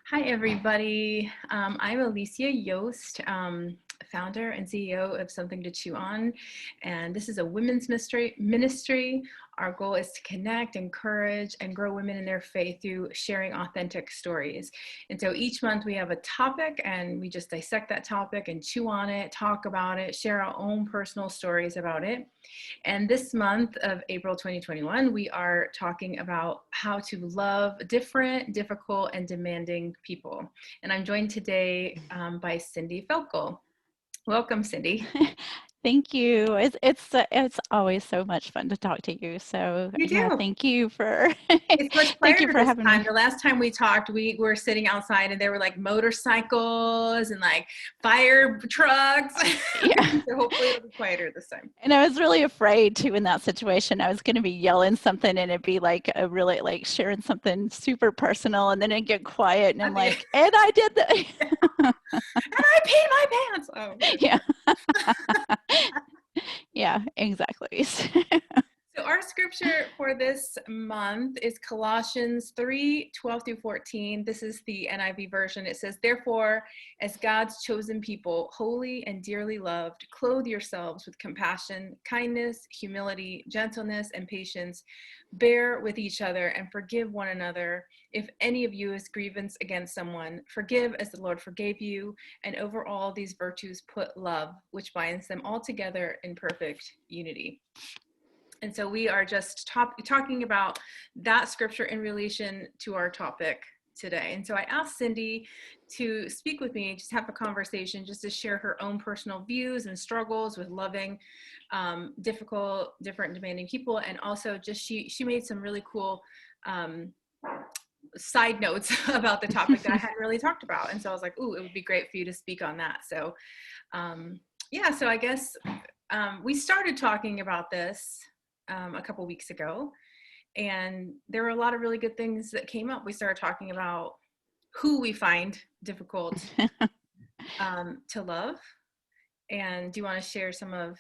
Hi, everybody. I'm Alicia Yost, founder and CEO of Something to Chew On. And this is a women's ministry. Our goal is to connect, encourage, and grow women in their faith through sharing authentic stories. And so each month we have a topic and we just dissect that topic and chew on it, talk about it, share our own personal stories about it. And this month of April 2021, we are talking about how to love different, difficult, and demanding people. And I'm joined today by Cindy Felkel. Welcome, Cindy. Thank you. It's always so much fun to talk to you. So You yeah, do. thank you for It's much thank you quieter for this having time. me. The last time we talked, we were sitting outside and there were like motorcycles and like fire trucks. Yeah. So hopefully it'll be quieter this time. And I was really afraid too in that situation. I was going to be yelling something and it'd be like a really like sharing something super personal and then it'd get quiet and I'm And like, and I did that. I peed my pants. Oh, good. Yeah. Yeah, exactly. So our scripture for this month is Colossians 3:12 through 14. This is the NIV version. It says, "Therefore, as God's chosen people, holy and dearly loved, clothe yourselves with compassion, kindness, humility, gentleness, and patience. Bear with each other and forgive one another. If any of you has grievance against someone, forgive as the Lord forgave you. And over all these virtues put love, which binds them all together in perfect unity." And so we are just talking about that scripture in relation to our topic today. And so I asked Cindy to speak with me, just have a conversation, just to share her own personal views and struggles with loving difficult, different, demanding people. And also just she made some really cool side notes about the topic that I hadn't really talked about. And so I was like, ooh, it would be great for you to speak on that. So yeah, so I guess we started talking about this a couple weeks ago, and there were a lot of really good things that came up. We started talking about who we find difficult to love. And do you want to share some of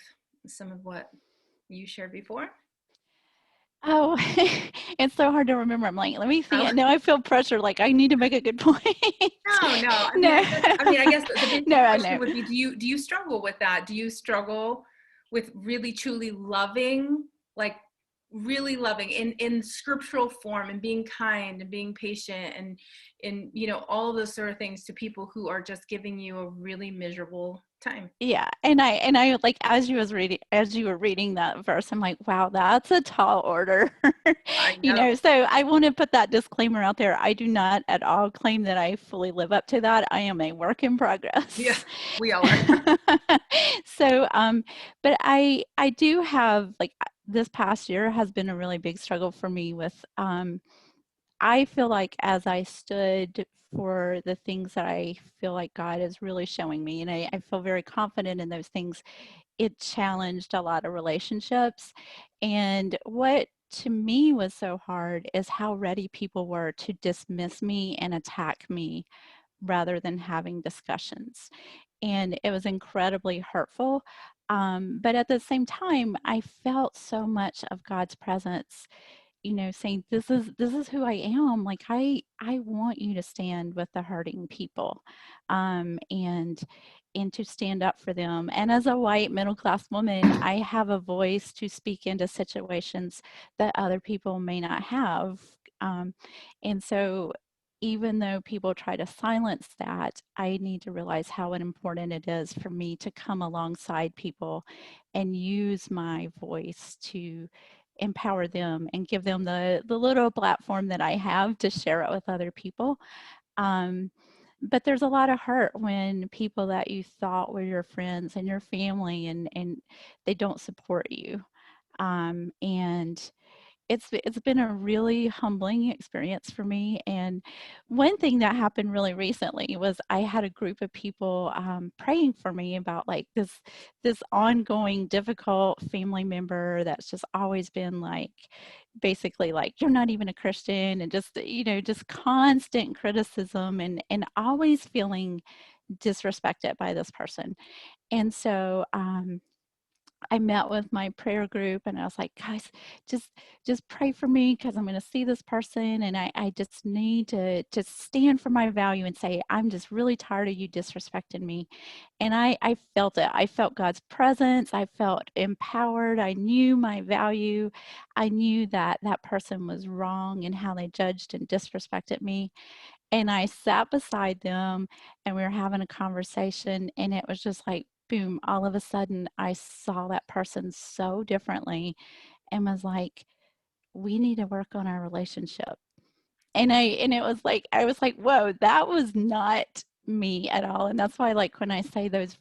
what you shared before? Oh, it's so hard to remember. I'm like, let me see Oh, it. Now I feel pressure, like I need to make a good point. no. No, I mean, I guess the no, basic I question know. would be: Do you struggle with that? Do you struggle with really truly loving, like really loving in scriptural form, and being kind and being patient and in all those sort of things to people who are just giving you a really miserable time? Yeah, and I like as you were reading that verse, I'm like, wow, that's a tall order. I know. So I want to put that disclaimer out there. I do not at all claim that I fully live up to that. I am a work in Yeah, progress. we all are. So, but I do have like this past year has been a really big struggle for me with I feel like as I stood for the things that I feel like God is really showing me, and I feel very confident in those things, it challenged a lot of relationships. And what to me was so hard is how ready people were to dismiss me and attack me rather than having discussions. And it was incredibly hurtful. But at the same time, I felt so much of God's presence, saying this is who I am. Like I want you to stand with the hurting people, and to stand up for them. And as a white middle class woman, I have a voice to speak into situations that other people may not have. Um, and so even though people try to silence that, I need to realize how important it is for me to come alongside people and use my voice to empower them and give them the little platform that I have to share it with other people. Um, but there's a lot of hurt when people that you thought were your friends and your family and they don't support you. And it's been a really humbling experience for me. And one thing that happened really recently was I had a group of people praying for me about like this ongoing difficult family member that's just always been like basically like you're not even a Christian, and just just constant criticism and always feeling disrespected by this person. And so I met with my prayer group and I was like, guys, just just pray for me because I'm going to see this person and I just need to stand for my value and say, I'm just really tired of you disrespecting me. And I felt it. I felt God's presence. I felt empowered. I knew my value. I knew that that person was wrong in how they judged and disrespected me. And I sat beside them and we were having a conversation, and it was just like, boom, all of a sudden I saw that person so differently and was like, we need to work on our relationship. And it was like, I was like, whoa, that was not me at all. And that's why, like, when I say those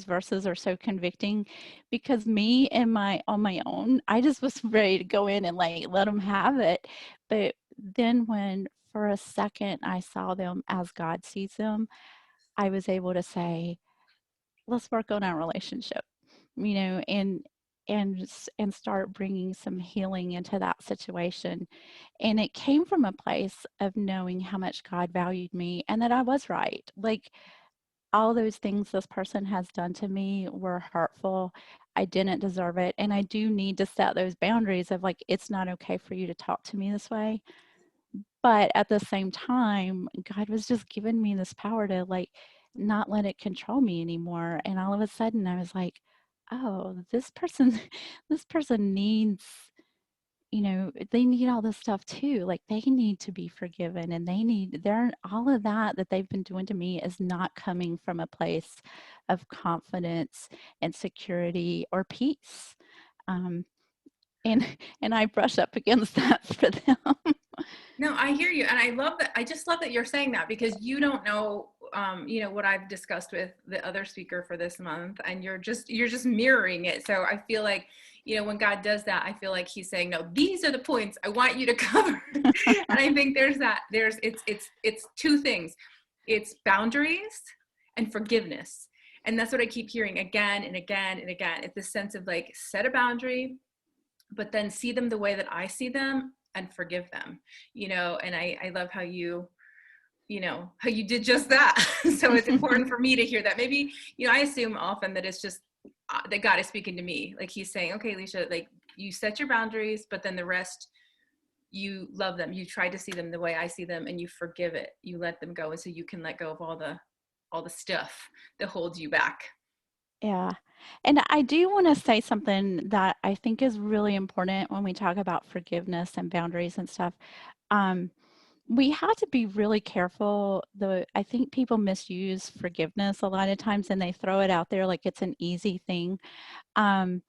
verses are so convicting, because me and my on my own, I just was ready to go in and like let them have it. But then when for a second I saw them as God sees them, I was able to say, let's work on our relationship, you know, and start bringing some healing into that situation. And it came from a place of knowing how much God valued me and that I was right. Like, all those things this person has done to me were hurtful. I didn't deserve it. And I do need to set those boundaries of like, it's not okay for you to talk to me this way. But at the same time, God was just giving me this power to like not let it control me anymore. And all of a sudden I was like, oh, this person, this person needs, you know, they need all this stuff too. Like, they need to be forgiven, and they need, they're all of that that they've been doing to me is not coming from a place of confidence and security or peace. Um, and and I brush up against that for them. No, I hear you. And I love that. I just love that you're saying that, because you don't know, what I've discussed with the other speaker for this month, and you're just mirroring it. So I feel like, when God does that, I feel like he's saying, no, these are the points I want you to cover. And I think it's two things. It's boundaries and forgiveness. And that's what I keep hearing again and again and again. It's this sense of like, set a boundary, but then see them the way that I see them and forgive them, and I love how you did just that. So it's important for me to hear that. Maybe, I assume often that it's just that God is speaking to me. Like, he's saying, okay, Alicia, like, you set your boundaries, but then the rest, you love them. You try to see them the way I see them, and you forgive it. You let them go. And so you can let go of all the stuff that holds you back. Yeah. And I do want to say something that I think is really important when we talk about forgiveness and boundaries and stuff. Um, we have to be really careful. I think people misuse forgiveness a lot of times, and they throw it out there like it's an easy thing. Um,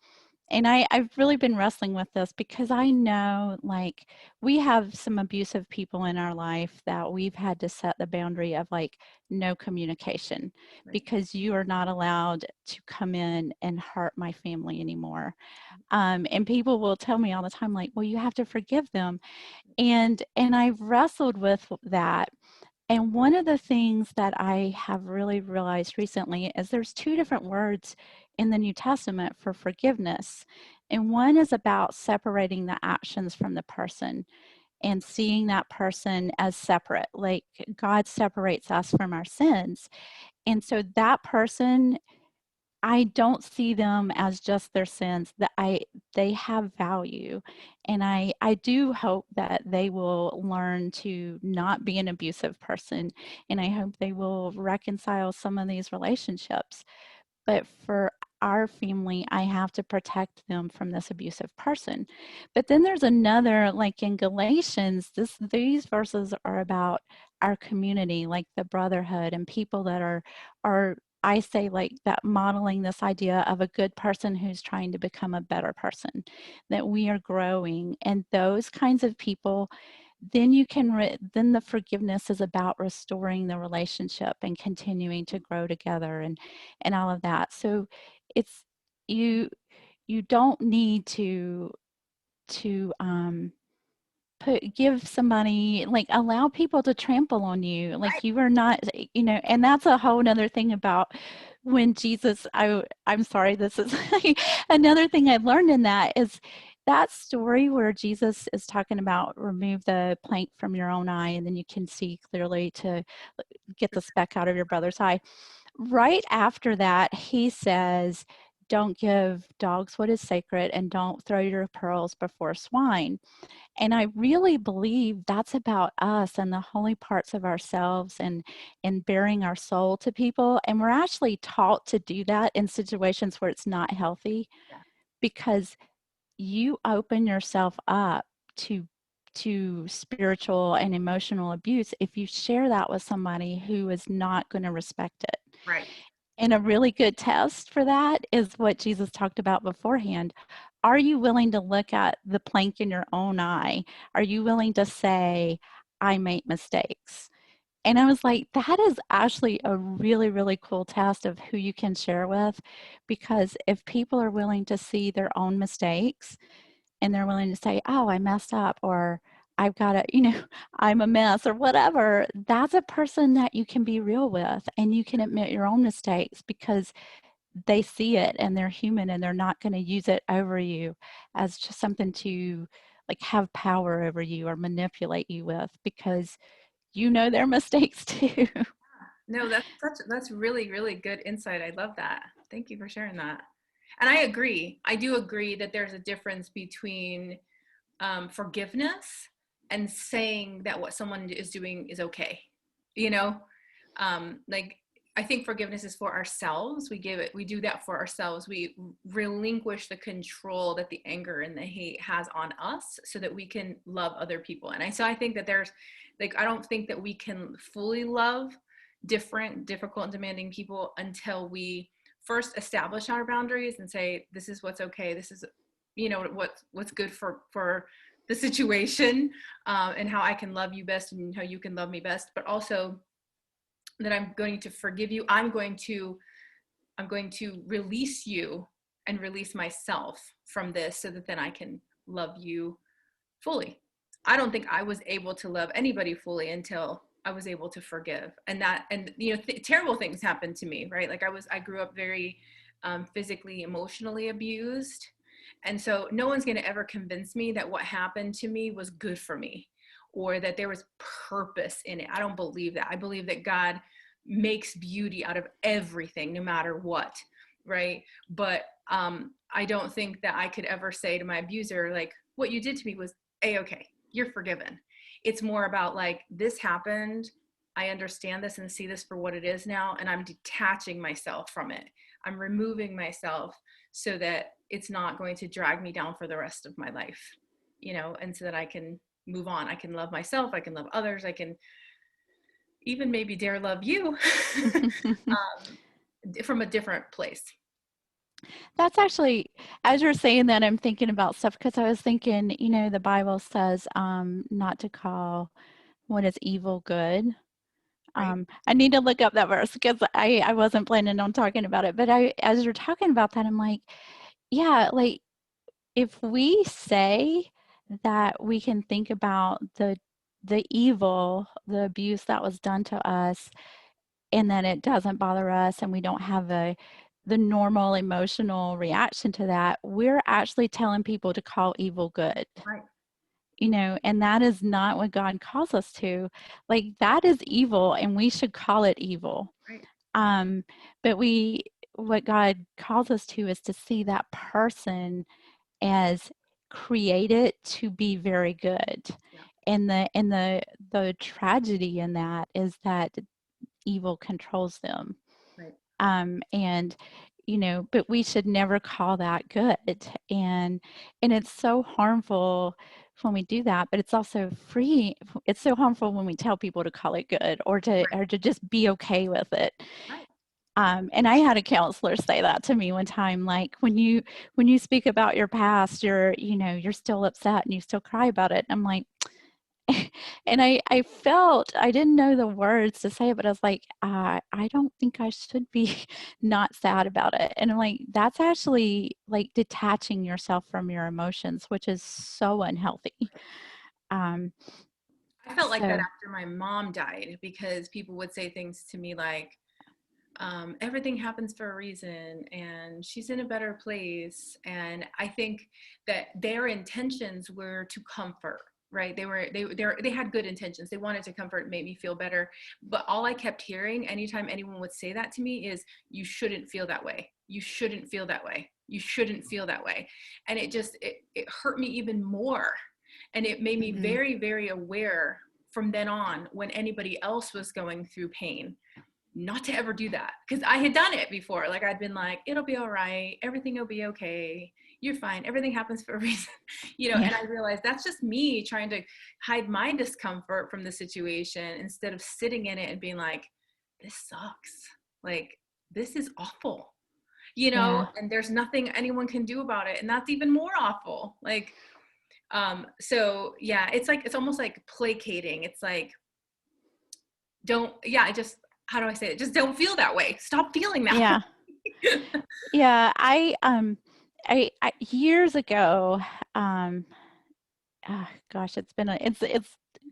and I've really been wrestling with this because I know, like, we have some abusive people in our life that we've had to set the boundary of like no communication, Right. because you are not allowed to come in and hurt my family anymore. And people will tell me all the time, like, well, you have to forgive them. And I've wrestled with that. And one of the things that I have really realized recently is there's two different words in the New Testament for forgiveness. And one is about separating the actions from the person and seeing that person as separate, like God separates us from our sins. And so that person, I don't see them as just their sins, that they have value. And I do hope that they will learn to not be an abusive person. And I hope they will reconcile some of these relationships. But for our family, I have to protect them from this abusive person. But then there's another, like in Galatians, these verses are about our community, like the brotherhood and people that are I say like that, modeling this idea of a good person who's trying to become a better person, that we are growing, and those kinds of people, then you can then the forgiveness is about restoring the relationship and continuing to grow together and all of that. So it's, you you don't need to give somebody, like, allow people to trample on you, like you are not, and that's a whole nother thing about when Jesus, I'm sorry, this is another thing I've learned in that is that story where Jesus is talking about remove the plank from your own eye and then you can see clearly to get the speck out of your brother's eye. Right after that, he says, don't give dogs what is sacred, and don't throw your pearls before swine. And I really believe that's about us and the holy parts of ourselves, and bearing our soul to people. And we're actually taught to do that in situations where it's not healthy, Yeah. because you open yourself up to spiritual and emotional abuse if you share that with somebody who is not going to respect it. Right. And a really good test for that is what Jesus talked about beforehand. Are you willing to look at the plank in your own eye? Are you willing to say, I make mistakes? And I was like, that is actually a really, really cool test of who you can share with. Because if people are willing to see their own mistakes, and they're willing to say, oh, I messed up, or I've got to, I'm a mess, or whatever, that's a person that you can be real with, and you can admit your own mistakes, because they see it and they're human, and they're not going to use it over you as just something to like have power over you or manipulate you with, because their mistakes too. No, that's really, really good insight. I love that. Thank you for sharing that. And I agree. I do agree that there's a difference between forgiveness and saying that what someone is doing is okay. You know, like I think forgiveness is for ourselves. We do that for ourselves. We relinquish the control that the anger and the hate has on us so that we can love other people. And so I think that there's I don't think that we can fully love difficult and demanding people until we first establish our boundaries and say, this is what's okay. This is, what's good for the situation, and how I can love you best and how you can love me best, but also that I'm going to forgive you. I'm going to release you and release myself from this so that then I can love you fully. I don't think I was able to love anybody fully until I was able to forgive. And terrible things happened to me, right? Like I grew up very physically, emotionally abused. And so no one's going to ever convince me that what happened to me was good for me or that there was purpose in it. I don't believe that. I believe that God makes beauty out of everything, no matter what, right? But I don't think that I could ever say to my abuser, like, what you did to me was A-okay, you're forgiven. It's more about like, this happened, I understand this and see this for what it is now, and I'm detaching myself from it. I'm removing myself so that it's not going to drag me down for the rest of my life, and so that I can move on. I can love myself, I can love others, I can even maybe dare love you from a different place. That's actually, as you're saying that, I'm thinking about stuff, because I was thinking, the Bible says not to call what is evil good. Right. I need to look up that verse, because I wasn't planning on talking about it. But as you're talking about that, I'm like, yeah, like if we say that we can think about the evil, the abuse that was done to us, and then it doesn't bother us, and we don't have the normal emotional reaction to that, we're actually telling people to call evil good. Right. And that is not what God calls us to. Like, that is evil, and we should call it evil. Right. Um, but what God calls us to is to see that person as created to be very good. Yeah. And the tragedy in that is that evil controls them. Right. And but we should never call that good. And it's so harmful when we do that, but it's also free. It's so harmful when we tell people to call it good, or to just be okay with it. Right. And I had a counselor say that to me one time, like, when you speak about your past, you're still upset and you still cry about it. And I'm like, and I felt, I didn't know the words to say it, but I was like, I don't think I should be not sad about it. And I'm like, that's actually like detaching yourself from your emotions, which is so unhealthy. Um, I felt like that so after my mom died, because people would say things to me like, everything happens for a reason and she's in a better place. And I think that their intentions were to comfort, right? They had good intentions. They wanted to comfort, make me feel better. But all I kept hearing anytime anyone would say that to me is, you shouldn't feel that way. you shouldn't feel that way. You shouldn't feel that way. And it hurt me even more. And it made me very, very aware from then on, when anybody else was going through pain, not to ever do that. Because I had done it before. Like, I'd been like, it'll be all right. Everything will be okay. You're fine. Everything happens for a reason. Yeah. And I realized that's just me trying to hide my discomfort from the situation, instead of sitting in it and being like, this sucks. Like, this is awful, Yeah. and there's nothing anyone can do about it. And that's even more awful. Like, so yeah, it's almost like placating. It's like, how do I say it? Just don't feel that way. Stop feeling that Yeah. way. Yeah. I years ago, gosh, it's a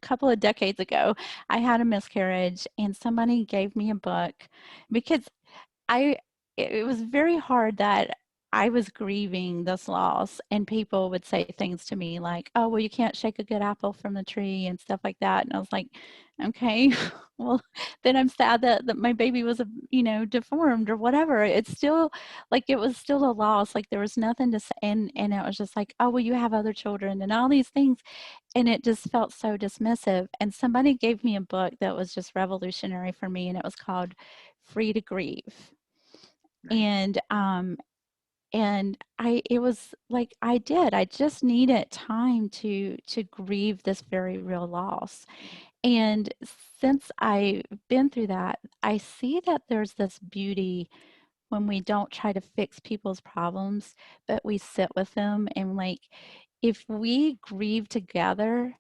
couple of decades ago, I had a miscarriage, and somebody gave me a book because I it was very hard that I was grieving this loss, and people would say things to me like, "Oh, well, you can't shake a good apple from the tree," and stuff like that. And I was like, "Okay, well, then I'm sad that my baby was, deformed or whatever." It's still like it was still a loss. Like there was nothing to say, and it was just like, "Oh, well, you have other children," and all these things, and it just felt so dismissive. And somebody gave me a book that was just revolutionary for me, and it was called Free to Grieve. Nice. And it was like I just needed time to grieve this very real loss. And since I've been through that, I see that there's this beauty when we don't try to fix people's problems, but we sit with them. And like, if we grieve together,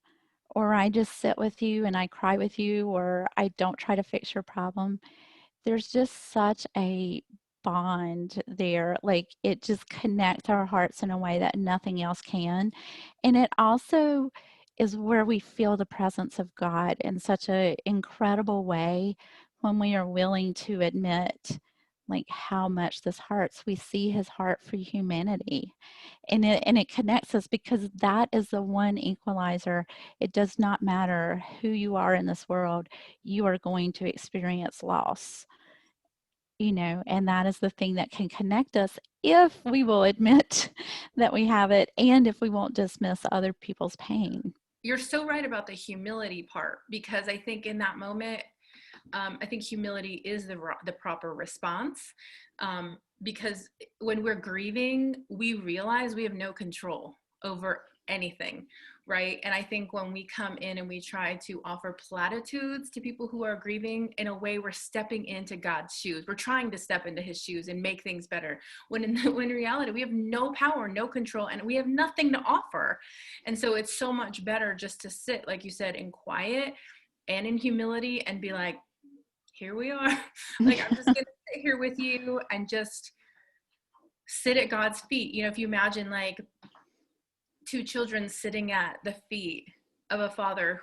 or I just sit with you and I cry with you, or I don't try to fix your problem, there's just such a bond there. Like it just connects our hearts in a way that nothing else can. And it also is where we feel the presence of God in such an incredible way when we are willing to admit like how much this hurts. We see his heart for humanity, and it connects us, because that is the one equalizer. It does not matter who you are in this world, you are going to experience loss, and that is the thing that can connect us if we will admit that we have it, and if we won't dismiss other people's pain. You're so right about the humility part, because I think in that moment, I think humility is the proper response, because when we're grieving, we realize we have no control over anything, right? And I think when we come in and we try to offer platitudes to people who are grieving, in a way, we're stepping into God's shoes. We're trying to step into his shoes and make things better. When in reality, we have no power, no control, and we have nothing to offer. And so it's so much better just to sit, like you said, in quiet and in humility, and be like, here we are. Like, I'm just gonna sit here with you and just sit at God's feet. If you imagine like two children sitting at the feet of a father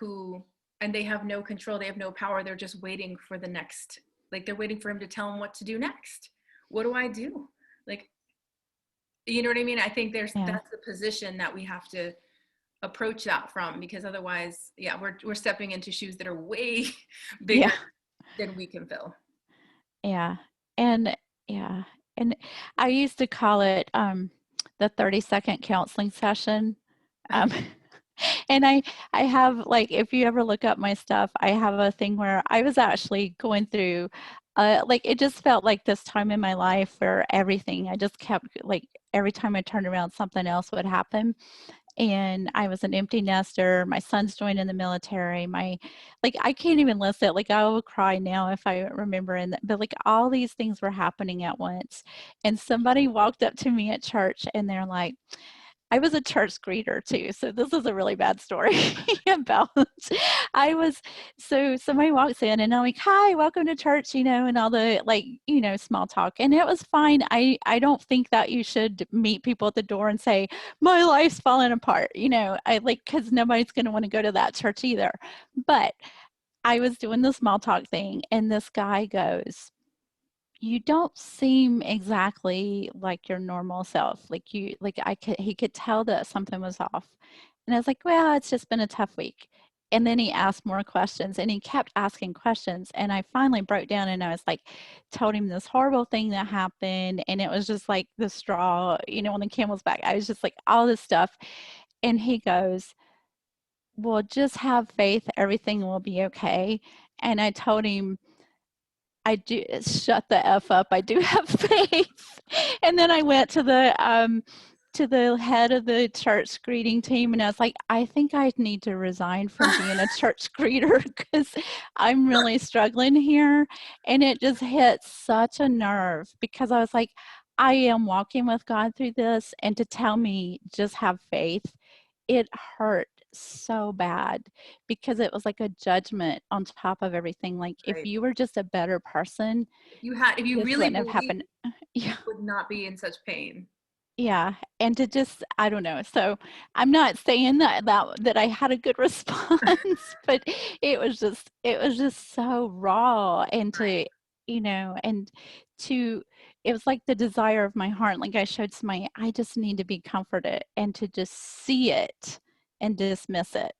and they have no control, they have no power, they're just waiting for the next, like they're waiting for him to tell them what to do next. What do I do? Like, you know what I mean? I think Yeah. that's the position that we have to approach that from, because otherwise, yeah, we're stepping into shoes that are way bigger Yeah. than we can fill. Yeah. And yeah. And I used to call it the 30-second counseling session. Um, and I have, like, if you ever look up my stuff, I have a thing where I was actually going through like it just felt like this time in my life where everything, I just kept, like, every time I turned around something else would happen. And I was an empty nester. My son's joined in the military. Like, I can't even list it. Like, I will cry now if I remember. But like all these things were happening at once. And somebody walked up to me at church and they're like, I was a church greeter too. So this is a really bad story about I was so somebody walks in and I'm like, hi, welcome to church, and all the, like, small talk. And it was fine. I don't think that you should meet people at the door and say, my life's falling apart. I like, because nobody's gonna want to go to that church either. But I was doing the small talk thing and this guy goes, you don't seem exactly like your normal self. He could tell that something was off. And I was like, well, it's just been a tough week. And then he asked more questions, and he kept asking questions. And I finally broke down, and I was like, told him this horrible thing that happened. And it was just like the straw, on the camel's back. I was just like, all this stuff. And he goes, well, just have faith. Everything will be okay. And I told him, I do, shut the F up. I do have faith. And then I went to the head of the church greeting team, and I was like, I think I need to resign from being a church greeter because I'm really struggling here. And it just hit such a nerve because I was like, I am walking with God through this, and to tell me just have faith, it hurt so bad because it was like a judgment on top of everything. Like, if Right. you were just a better person, If you this really wouldn't have believe, happened. Yeah. you would not be in such pain. Yeah, and to just, I don't know. So I'm not saying that I had a good response, but it was just so raw, and Right. and to it was like the desire of my heart. Like I showed somebody, I just need to be comforted, and to just see it and dismiss it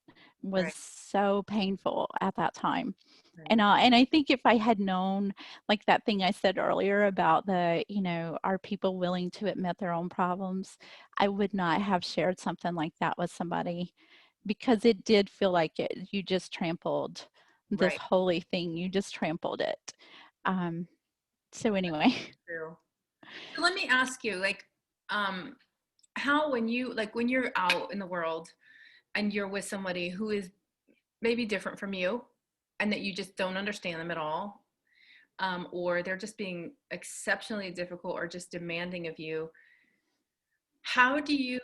was Right. so painful at that time. Right. And I think if I had known, like that thing I said earlier about are people willing to admit their own problems, I would not have shared something like that with somebody because it did feel like you just trampled this Right. holy thing. You just trampled it. So anyway. True. So let me ask you, um, how when you're out in the world and you're with somebody who is maybe different from you, and that you just don't understand them at all, or they're just being exceptionally difficult or just demanding of you, how do you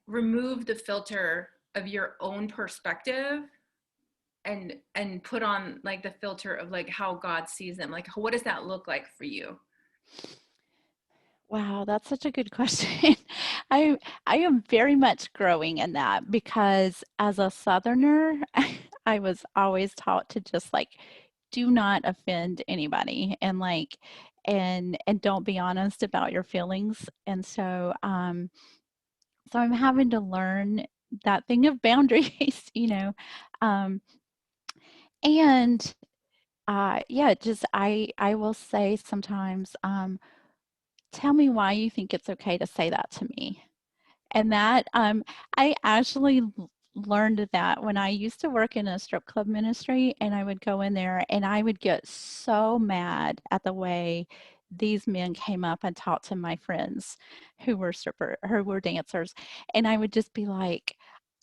remove the filter of your own perspective and put on like the filter of like how God sees them? Like, what does that look like for you? Wow, that's such a good question. I I am very much growing in that because as a Southerner, I was always taught to just like do not offend anybody, and and don't be honest about your feelings. And so I'm having to learn that thing of boundaries, Um and yeah, just I will say sometimes, tell me why you think it's okay to say that to me. And that I actually learned that when I used to work in a strip club ministry, and I would go in there and I would get so mad at the way these men came up and talked to my friends who were dancers, and I would just be like,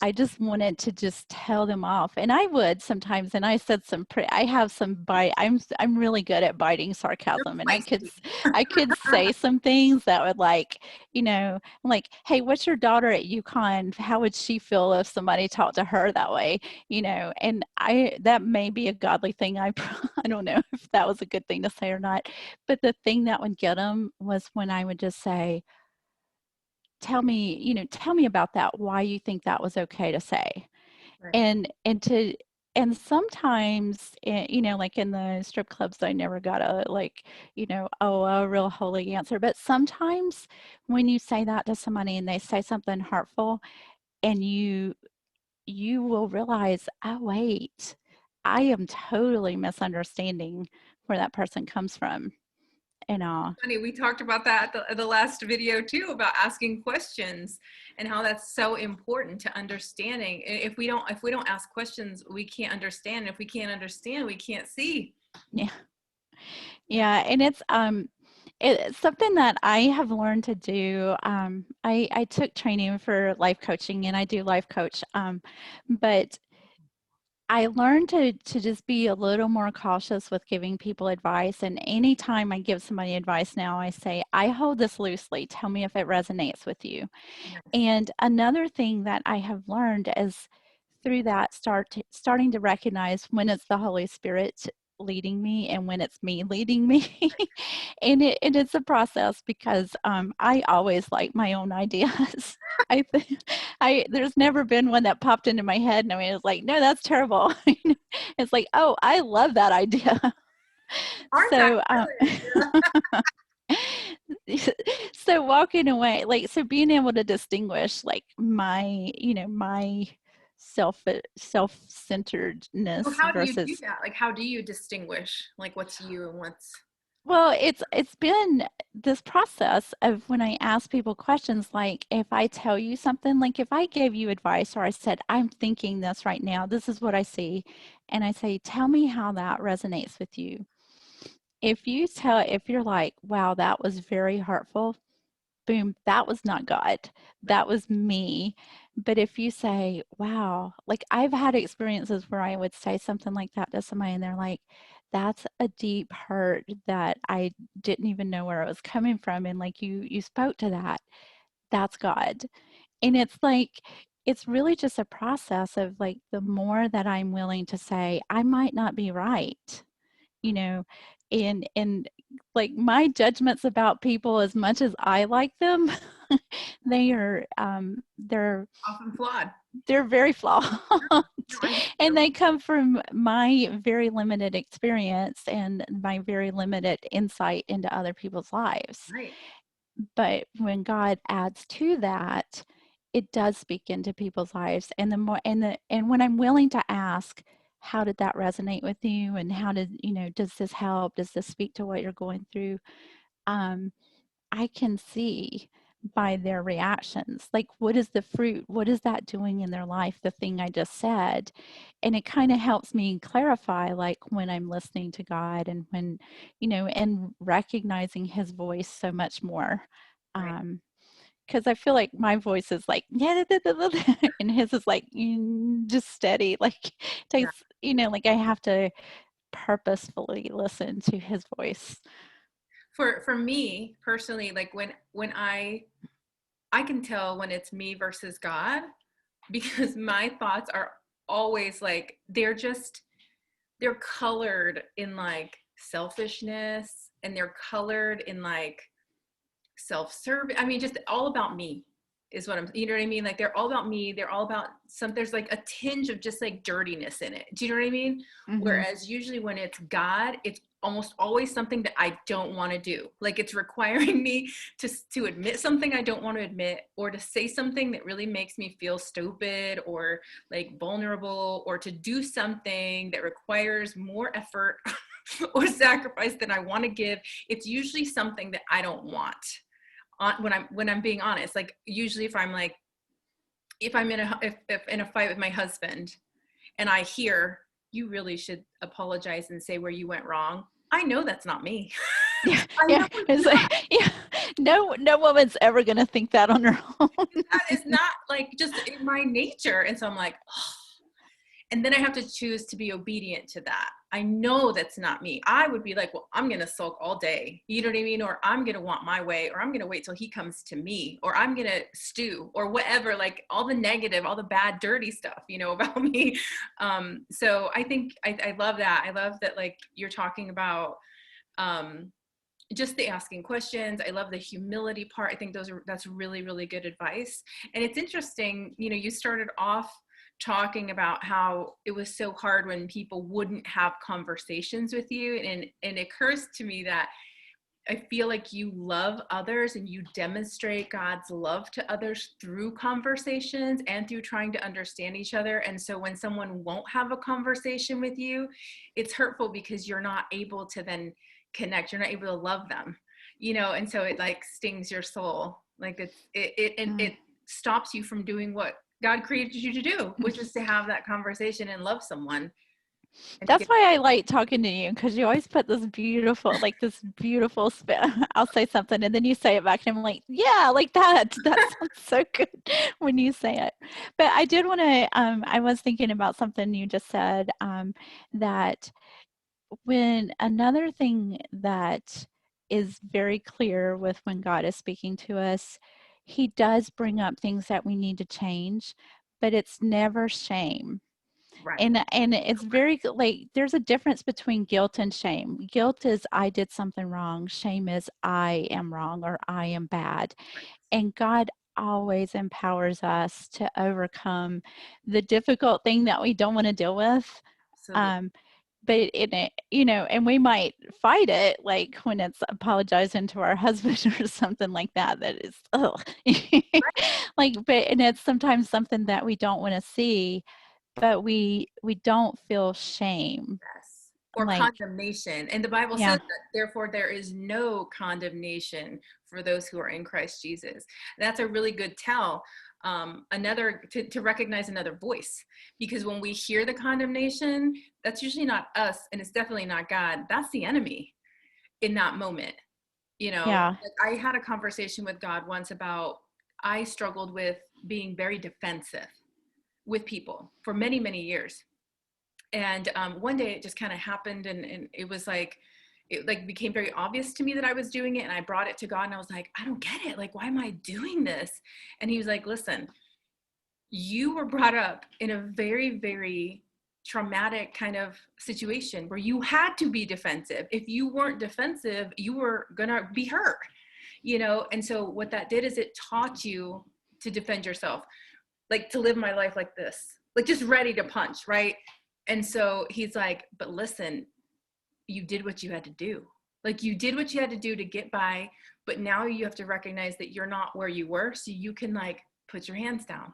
I just wanted to just tell them off. And I would sometimes, and I said I have some bite. I'm really good at biting You're sarcasm, and feisty. I could say some things that would like, hey, what's your daughter at UConn? How would she feel if somebody talked to her that way? And that may be a godly thing. I don't know if that was a good thing to say or not. But the thing that would get them was when I would just say, tell me about that, why you think that was okay to say. Right. And sometimes, like in the strip clubs, I never got a real holy answer. But sometimes when you say that to somebody and they say something hurtful, and you will realize, oh wait, I am totally misunderstanding where that person comes from and all. Funny, we talked about that the last video too, about asking questions and how that's so important to understanding. If we don't ask questions, we can't understand. If we can't understand, we can't see. Yeah. Yeah, and it's something that I have learned to do. I took training for life coaching, and I do life coach. But I learned to just be a little more cautious with giving people advice. And anytime I give somebody advice now, I say, I hold this loosely. Tell me if it resonates with you. Yes. And another thing that I have learned is through that starting to recognize when it's the Holy Spirit leading me and when it's me leading me. And it's a process because I always like my own ideas. I think there's never been one that popped into my head and I was like, no, that's terrible. It's like, oh, I love that idea. Aren't that So good? Yeah. So walking away, like, so being able to distinguish like my, my So self-centeredness how do you do versus, that? Like, how do you distinguish like what's you and what's well, it's been this process of when I ask people questions, like if I tell you something, like if I gave you advice or I said, I'm thinking this right now, this is what I see, and I say, tell me how that resonates with you. If you're like, wow, that was very hurtful, boom, that was not God. right? That was me. But if you say, wow, like I've had experiences where I would say something like that to somebody and they're like, that's a deep hurt that I didn't even know where it was coming from. And like you spoke to that, that's God. And it's like, it's really just a process of like the more that I'm willing to say, I might not be right, you know, and like my judgments about people, as much as I like them, they are Often flawed. they're very flawed. No, I hear And you. they come from my very limited experience and my very limited insight into other people's lives. Right. But when God adds to that, it does speak into people's lives. And the more and when I'm willing to ask, how did that resonate with you? And how did, does this help? Does this speak to what you're going through? Um, I can see by their reactions, like what is the fruit? What is that doing in their life? The thing I just said. And it kind of helps me clarify, like when I'm listening to God and when, and recognizing his voice so much more. Right. Um, because I feel like my voice is like, yeah, and his is like, just steady. Like, Yeah. takes, like I have to purposefully listen to his voice. For me personally, like when I can tell when it's me versus God because my thoughts are always like they're colored in like selfishness and they're colored in like self-serving. I mean, just all about me is what I'm, you know what I mean? Like they're all about me. They're all about there's like a tinge of just like dirtiness in it. Do you know what I mean? Hmm. Whereas usually when it's God, it's almost always something that I don't want to do. Like it's requiring me to admit something I don't want to admit or to say something that really makes me feel stupid or like vulnerable or to do something that requires more effort or sacrifice than I want to give. It's usually something that I don't want when I'm being honest. Like usually if I'm like if I'm in a if in a fight with my husband and I hear you really should apologize and say where you went wrong, I know that's not me. Yeah, I yeah. know it's It's not. like, yeah. No woman's ever gonna think that on her own. That is not like just in my nature. And so I'm like, oh. And then I have to choose to be obedient to that. I know that's not me. I would be like, well, I'm going to sulk all day. You know what I mean? Or I'm going to want my way, or I'm going to wait till he comes to me, or I'm going to stew, or whatever, like all the negative, all the bad, dirty stuff, about me. So I think I love that. I love that, like, you're talking about um, just the asking questions. I love the humility part. I think that's really, really good advice. And it's interesting, you started off talking about how it was so hard when people wouldn't have conversations with you. And it occurs to me that I feel like you love others and you demonstrate God's love to others through conversations and through trying to understand each other. And so when someone won't have a conversation with you, it's hurtful because you're not able to then connect. You're not able to love them, and so it like stings your soul. Like and Mm. it stops you from doing what God created you to do, which is to have that conversation and love someone and to That's get. why I like talking to you, because you always put this beautiful spin. I'll say something and then you say it back, and I'm like, yeah, like that. That sounds so good when you say it. But I did want to. I was thinking about something you just said. That when another thing that is very clear with when God is speaking to us, He does bring up things that we need to change, but it's never shame. Right. And it's very like there's a difference between guilt and shame. Guilt is I did something wrong. Shame is I am wrong or I am bad. Right. And God always empowers us to overcome the difficult thing that we don't want to deal with. Absolutely. Um, but in it, you know, and we might fight it, like when it's apologizing to our husband or something like that, that is, ugh. Like, but, and it's sometimes something that we don't want to see, but we don't feel shame. Yes. Or Like, condemnation. And the Bible says yeah, that, therefore, there is no condemnation for those who are in Christ Jesus. That's a really good tell. To recognize another voice, because when we hear the condemnation, that's usually not us, and it's definitely not God. That's the enemy in that moment. You know, yeah, like I had a conversation with God once about, I struggled with being very defensive with people for many, many years. And one day it just kind of happened, and it was like, it like became very obvious to me that I was doing it, and I brought it to God, and I was like, I don't get it. Like, why am I doing this? And he was like, listen, you were brought up in a very, very traumatic kind of situation where you had to be defensive. If you weren't defensive, you were gonna be hurt, you know? And so what that did is it taught you to defend yourself, like to live my life like this, like just ready to punch, right? And so he's like, but listen, you did what you had to do. Like, you did what you had to do to get by, but now you have to recognize that you're not where you were, so you can like put your hands down.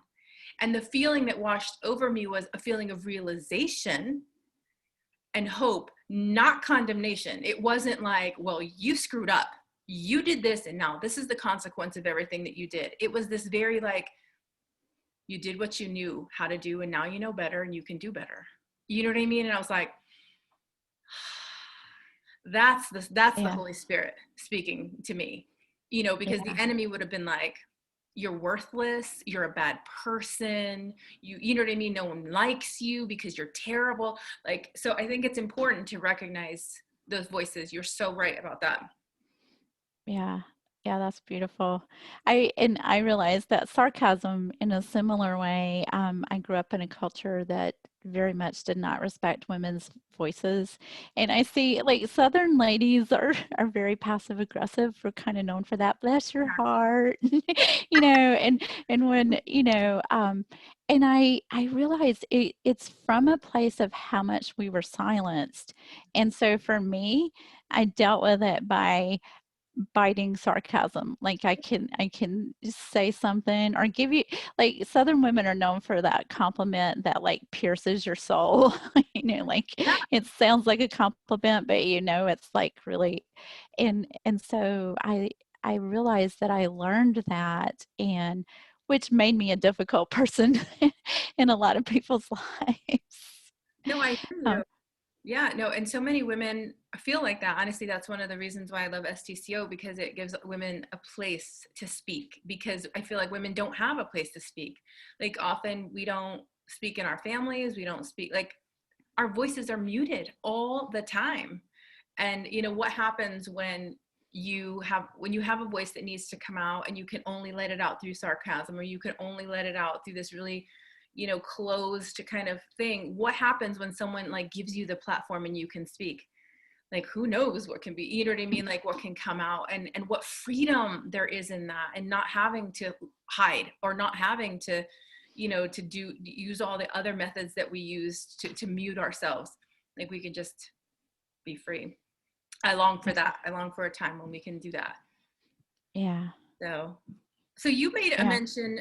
And the feeling that washed over me was a feeling of realization and hope, not condemnation. It wasn't like, well, you screwed up, you did this, and now this is the consequence of everything that you did. It was this very like, you did what you knew how to do, and now you know better and you can do better. You know what I mean? And I was like, that's the yeah, Holy Spirit speaking to me, you know, because the yeah, enemy would have been like, you're worthless, you're a bad person, you know what I mean, no one likes you because you're terrible. Like, so I think it's important to recognize those voices. You're so right about that. yeah. Yeah, that's beautiful. I realized that sarcasm in a similar way, I grew up in a culture that very much did not respect women's voices. And I see like Southern ladies are very passive aggressive. We're kind of known for that. Bless your heart. You know, and when, you know, and I realized it's from a place of how much we were silenced. And so for me, I dealt with it by biting sarcasm. Like I can say something or give you, like Southern women are known for that compliment that like pierces your soul. You know, like Yeah. it sounds like a compliment, but you know it's like really, and so I realized that I learned that, and which made me a difficult person in a lot of people's lives. No, I hear you. Um, Yeah, no, and so many women feel like that. Honestly, that's one of the reasons why I love SDCO, because it gives women a place to speak, because I feel like women don't have a place to speak. Like, often we don't speak in our families, we don't speak, like, our voices are muted all the time. And you know what happens when you have a voice that needs to come out, and you can only let it out through sarcasm, or you can only let it out through this really, you know, closed kind of thing. What happens when someone like gives you the platform and you can speak? Like, who knows what can be, you know what I mean, like what can come out, and what freedom there is in that, and not having to hide, or not having to, you know, to use all the other methods that we use to mute ourselves. Like, we can just be free. I long for that. I long for a time when we can do that. yeah, So you made a yeah. mention,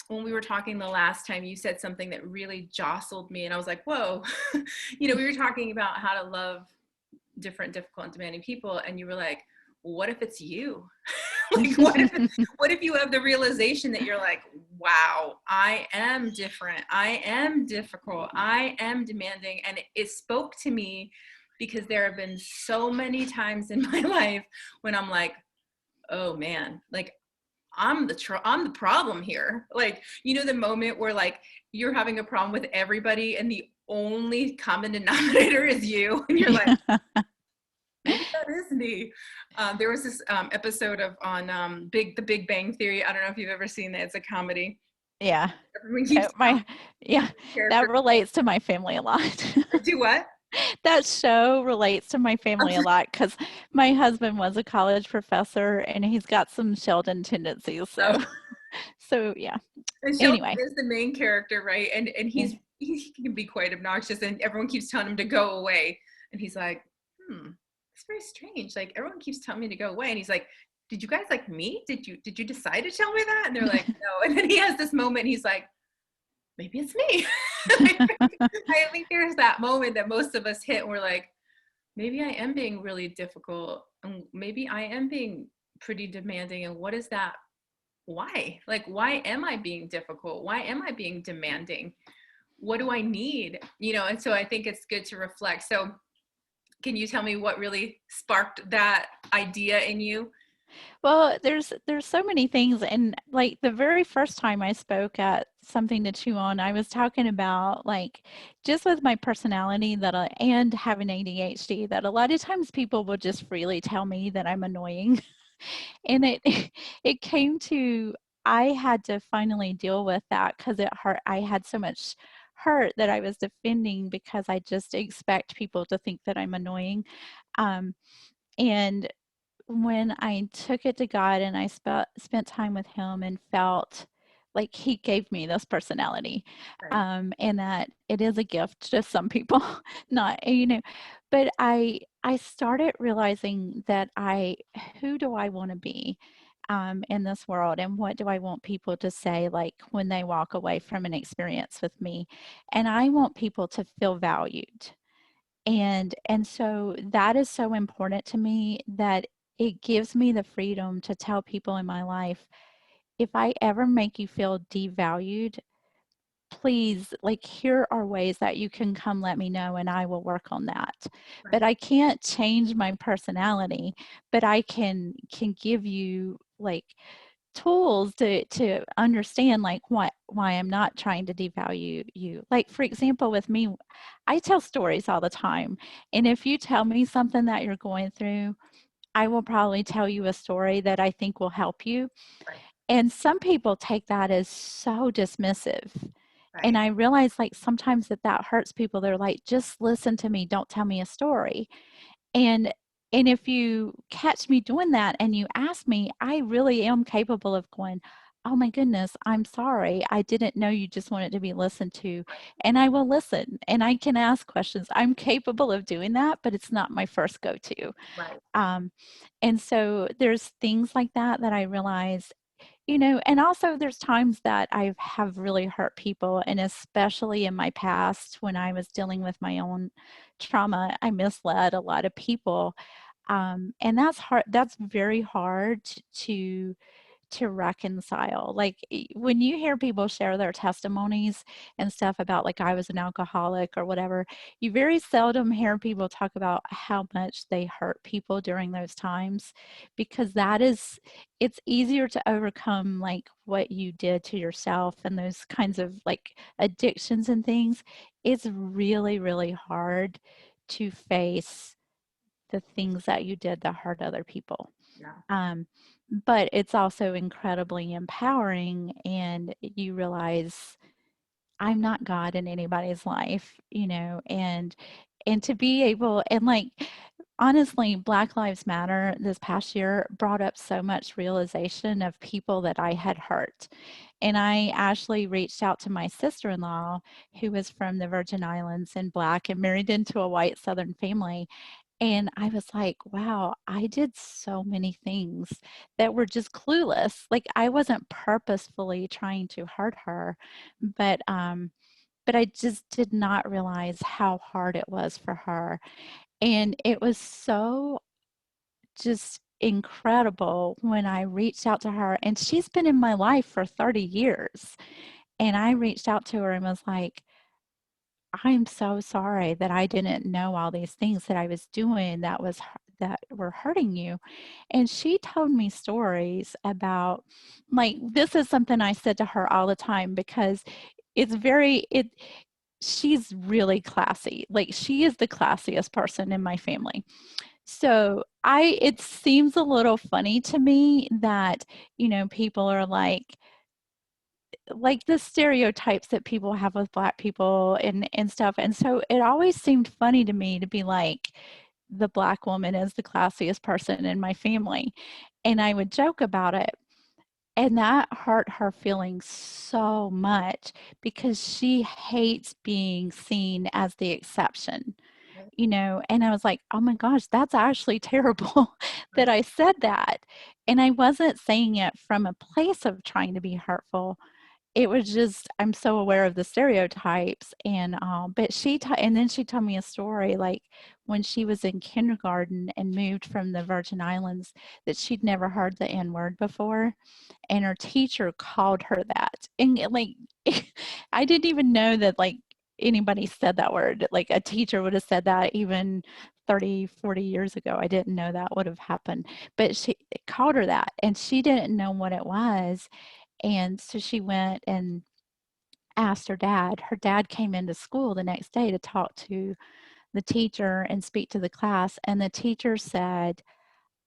when we were talking the last time, you said something that really jostled me, and I was like, whoa. You know, we were talking about how to love different, difficult, and demanding people, and you were like, what if it's you? Like, what if you have the realization that you're like, wow, I am different, I am difficult, I am demanding. And it spoke to me, because there have been so many times in my life when I'm like, oh man, like I'm the problem here. Like, you know, the moment where like you're having a problem with everybody and the only common denominator is you, and you're like, maybe that is me. There was this episode on The Big Bang Theory. I don't know if you've ever seen that. It's a comedy. Yeah. Everyone keeps My one yeah, of the that characters. relates to my family a lot. Do what? That show relates to my family a lot because my husband was a college professor and he's got some Sheldon tendencies. Oh, So yeah. and Sheldon Anyway, is the main character, right? And yeah, he's he can be quite obnoxious, and everyone keeps telling him to go away. And he's like, it's very strange. Like, everyone keeps telling me to go away. And he's like, did you guys like me? Did you decide to tell me that? And they're like, no. And then he has this moment, and he's like, maybe it's me. I think there's that moment that most of us hit, and we're like, maybe I am being really difficult, and maybe I am being pretty demanding. And what is that? Why? Like, why am I being difficult? Why am I being demanding? What do I need? And so I think it's good to reflect. So can you tell me what really sparked that idea in you? Well, there's so many things, and like the very first time I spoke at Something to Chew On, I was talking about like just with my personality and having ADHD, that a lot of times people will just freely tell me that I'm annoying. And it it came to, I had to finally deal with that because it hurt. I had so much hurt that I was defending because I just expect people to think that I'm annoying. Um, and when I took it to God and I spent time with Him and felt like He gave me this personality, Right. and that it is a gift to some people, not, but I started realizing that who do I want to be in this world, and what do I want people to say, like when they walk away from an experience with me, and I want people to feel valued. And so that is so important to me that it gives me the freedom to tell people in my life, if I ever make you feel devalued, please, like, here are ways that you can come let me know and I will work on that. But Right. I can't change my personality, but I can give you like tools to understand like why I'm not trying to devalue you. Like, for example, with me, I tell stories all the time. And if you tell me something that you're going through, I will probably tell you a story that I think will help you. Right. And some people take that as so dismissive. And Right. I realize like sometimes that hurts people. They're like, just listen to me, don't tell me a story. And if you catch me doing that and you ask me, I really am capable of going, oh my goodness, I'm sorry. I didn't know you just wanted to be listened to. And I will listen and I can ask questions. I'm capable of doing that, but it's not my first go-to. Right. Um, and so there's things like that I realize, and also there's times that I have really hurt people, and especially in my past when I was dealing with my own trauma, I misled a lot of people. And that's hard. That's very hard to reconcile. Like when you hear people share their testimonies and stuff about like I was an alcoholic or whatever, you very seldom hear people talk about how much they hurt people during those times, because it's easier to overcome like what you did to yourself and those kinds of like addictions and things. It's really, really hard to face the things that you did that hurt other people. Yeah. Um, but it's also incredibly empowering, and you realize I'm not God in anybody's life, and to be able, and like, honestly, Black Lives Matter this past year brought up so much realization of people that I had hurt. And I actually reached out to my sister-in-law, who was from the Virgin Islands and Black and married into a white Southern family. And I was like, wow, I did so many things that were just clueless. Like I wasn't purposefully trying to hurt her, but I just did not realize how hard it was for her. And it was so just incredible when I reached out to her, and she's been in my life for 30 years. And I reached out to her and was like, I'm so sorry that I didn't know all these things that I was doing that were hurting you. And she told me stories about, like, this is something I said to her all the time because she's really classy. Like she is the classiest person in my family. So it seems a little funny to me that, people are like the stereotypes that people have with Black people and stuff. And so it always seemed funny to me to be like, the Black woman is the classiest person in my family. And I would joke about it. And that hurt her feelings so much because she hates being seen as the exception, Right. you know, and I was like, "Oh my gosh, that's actually terrible that Right. I said that." And I wasn't saying it from a place of trying to be hurtful. It was just I'm so aware of the stereotypes but and then she told me a story, like, when she was in kindergarten and moved from the Virgin Islands, that she'd never heard the N-word before, and her teacher called her that. And like I didn't even know that like anybody said that word. Like a teacher would have said that even 30, 40 years ago. I didn't know that would have happened. But she called her that and she didn't know what it was. And so she went and asked her dad. Her dad came into school the next day to talk to the teacher and speak to the class. And the teacher said,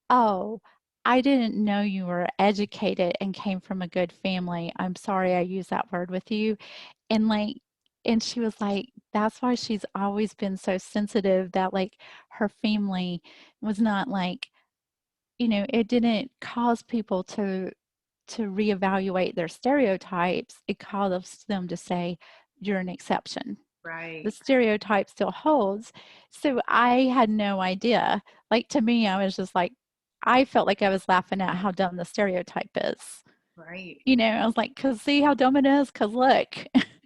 "Oh, I didn't know you were educated and came from a good family. I'm sorry I used that word with you." And like, and she was like, that's why she's always been so sensitive that like her family was not like, you know, it didn't cause people to reevaluate their stereotypes. It caused them to say, you're an exception. The Right. stereotype still holds. So I had no idea. Like to me, I was just like, I felt like I was laughing at how dumb the stereotype is. Right. You know, I was like, cause see how dumb it is? Cause look,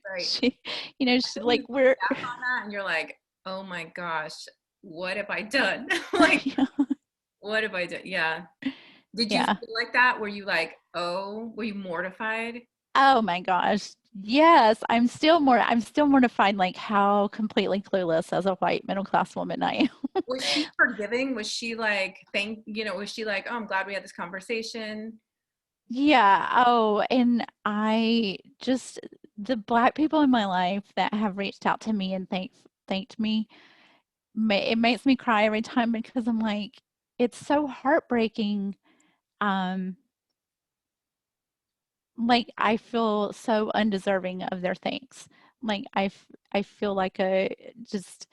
Right. she, you know, she Then you like look we're, back on that and you're like, oh my gosh, what have I done? Like, yeah, what have I done? Yeah. Did you yeah. feel like that? Were you like, oh, were you mortified? Oh my gosh. Yes, I'm still mortified like how completely clueless as a white middle class woman I am. Was she forgiving? Was she like, was she like, oh, I'm glad we had this conversation? Yeah. Oh, and I just the black people in my life that have reached out to me and thanked me, it makes me cry every time because I'm like, it's so heartbreaking. Um, like I feel so undeserving of their thanks. Like I feel like a just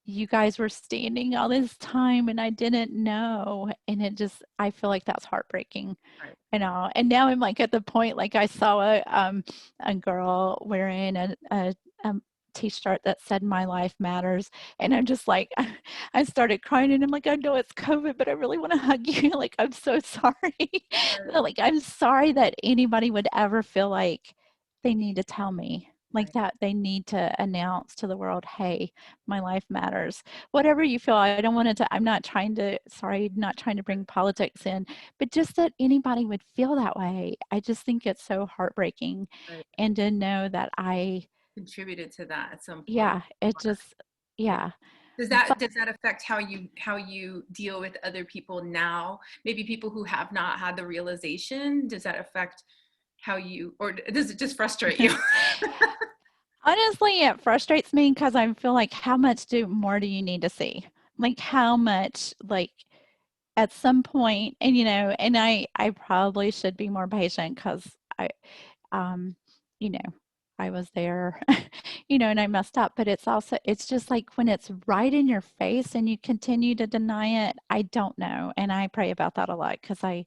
you guys were standing all this time and I didn't know, and it just I feel like that's heartbreaking. Right. I know. And now I'm like at the point like I saw a girl wearing a t-shirt that said my life matters, and I'm just like I started crying and I'm like, I know it's COVID, but I really want to hug you. Like I'm so sorry. Right. Like I'm sorry that anybody would ever feel like they need to tell me like Right. that they need to announce to the world, hey, my life matters. Whatever you feel, I don't want to I'm not trying to sorry, not trying to bring politics in, but just that anybody would feel that way. I just think it's so heartbreaking. Right. And to know that Contributed to that at some point. yeah, it just, Yeah. yeah. So, Does that affect how you deal with other people now? Maybe people who have not had the realization. Does that affect how you, or does it just frustrate you? honestly, it frustrates me because I feel like how much more do you need to see? Like how much, like at some point, and you know, and I probably should be more patient because um, you know, I was there, you know, and I messed up, but it's just like when it's right in your face and you continue to deny it, I don't know. And I pray about that a lot because I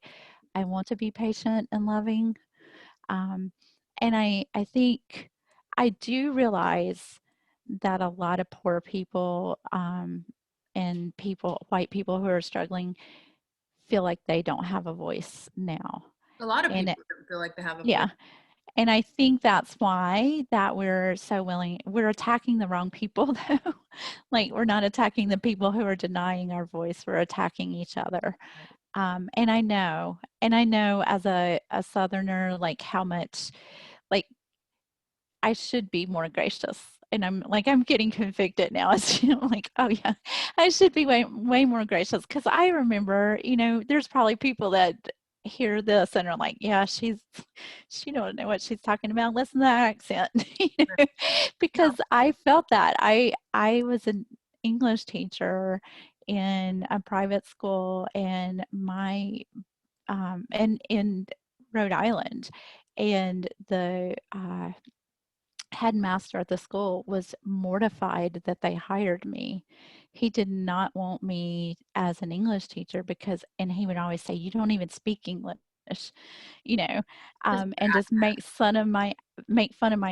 want to be patient and loving. Um, and I think I do realize that a lot of poor people, and white people who are struggling feel like they don't have a voice now. A lot of And people feel like they have a voice. yeah, and I think that's why that we're attacking the wrong people though. Like we're not attacking the people who are denying our voice, we're attacking each other. And I know as a Southerner, like how much, like I should be more gracious. And I'm getting convicted now. As you know, like, oh yeah, I should be way more gracious. Cause I remember, you know, there's probably people that hear this and are like, yeah, she don't know what she's talking about. Listen to that accent. You know? No. Because I felt that. I was an English teacher in a private school and and in Rhode Island. And the headmaster at the school was mortified that they hired me. He did not want me as an English teacher and he would always say, you don't even speak English. English, you know, and just make fun of my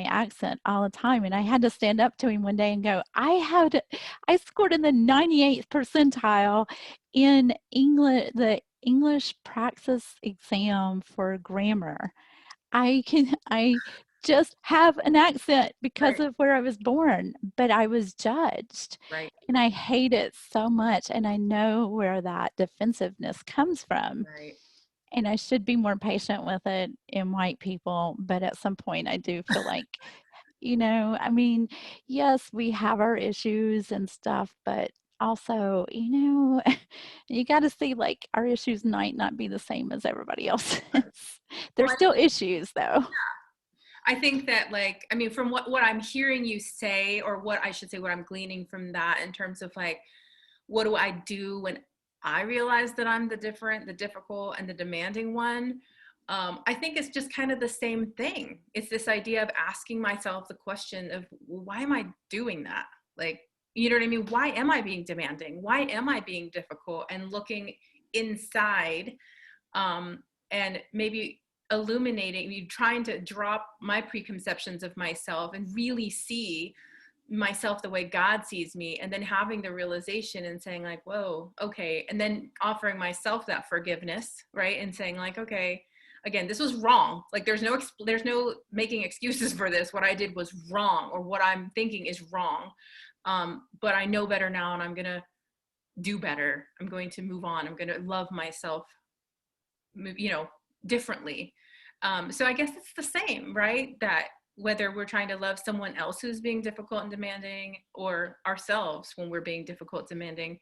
accent all the time. And I had to stand up to him one day and go, I scored in the 98th percentile in English, the English praxis exam for grammar. I just have an accent because Right. of where I was born, but I was judged. Right. And I hate it so much. And I know where that defensiveness comes from. Right. And I should be more patient with it in white people. But at some point, I do feel like, I mean, yes, we have our issues and stuff, but also, you got to see like our issues might not be the same as everybody else's. They're Well, still issues, though. I think that, like, I mean, from what I'm hearing you say, or what I should say, what I'm gleaning from that in terms of like, what do I do when I realize that I'm the different, the difficult, and the demanding one? I think it's just kind of the same thing. It's this idea of asking myself the question of, well, why am I doing that? Like, you know what I mean? Why am I being demanding? Why am I being difficult? And looking inside, and maybe illuminating, you trying to drop my preconceptions of myself and really see myself the way God sees me, and then having the realization and saying like, whoa, okay, and then offering myself that forgiveness, right? And saying like, okay, again, this was wrong. Like there's no making excuses for this. What I did was wrong, or what I'm thinking is wrong. But I know better now, and I'm going to do better. I'm going to move on. I'm going to love myself, differently. So I guess it's the same, right? That whether we're trying to love someone else who's being difficult and demanding, or ourselves when we're being difficult, demanding,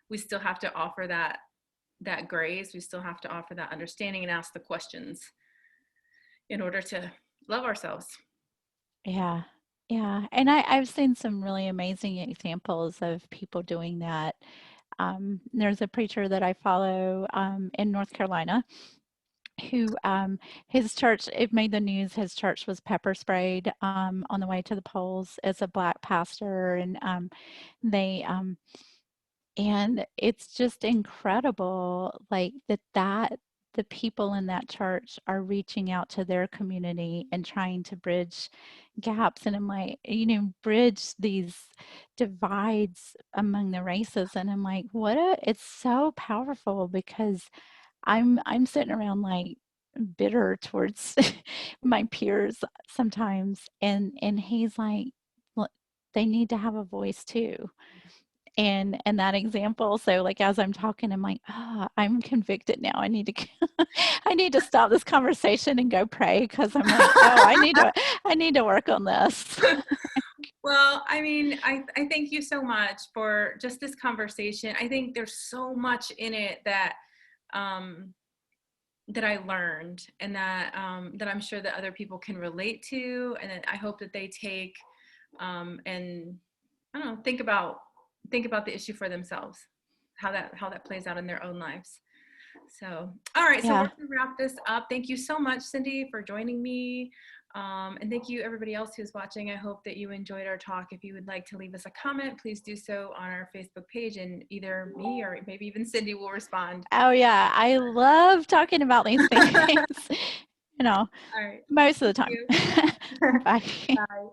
we still have to offer that grace. We still have to offer that understanding and ask the questions in order to love ourselves. Yeah. Yeah. And I've seen some really amazing examples of people doing that. There's a preacher that I follow in North Carolina who his church, it made the news. His church was pepper sprayed on the way to the polls as a black pastor. And they, and it's just incredible, like that the people in that church are reaching out to their community and trying to bridge gaps, and I'm like, bridge these divides among the races. And I'm like, it's so powerful, because I'm sitting around like bitter towards my peers sometimes, and he's like, "Look, they need to have a voice too." And that example, so like as I'm talking, I'm like, I'm convicted now. I need to I need to stop this conversation and go pray, because I'm like, I need to work on this. Well, I mean, I thank you so much for just this conversation. I think there's so much in it that that I learned, and that that I'm sure that other people can relate to, and I hope that they take and I don't know, think about the issue for themselves, how that plays out in their own lives. So, all right, so we're Yeah. going to wrap this up. Thank you so much, Cindy, for joining me. And thank you, everybody else who's watching. I hope that you enjoyed our talk. If you would like to leave us a comment, please do so on our Facebook page, and either me or maybe even Cindy will respond. Oh yeah, I love talking about these things. All right. Most of the Thank time. you. Bye. Bye.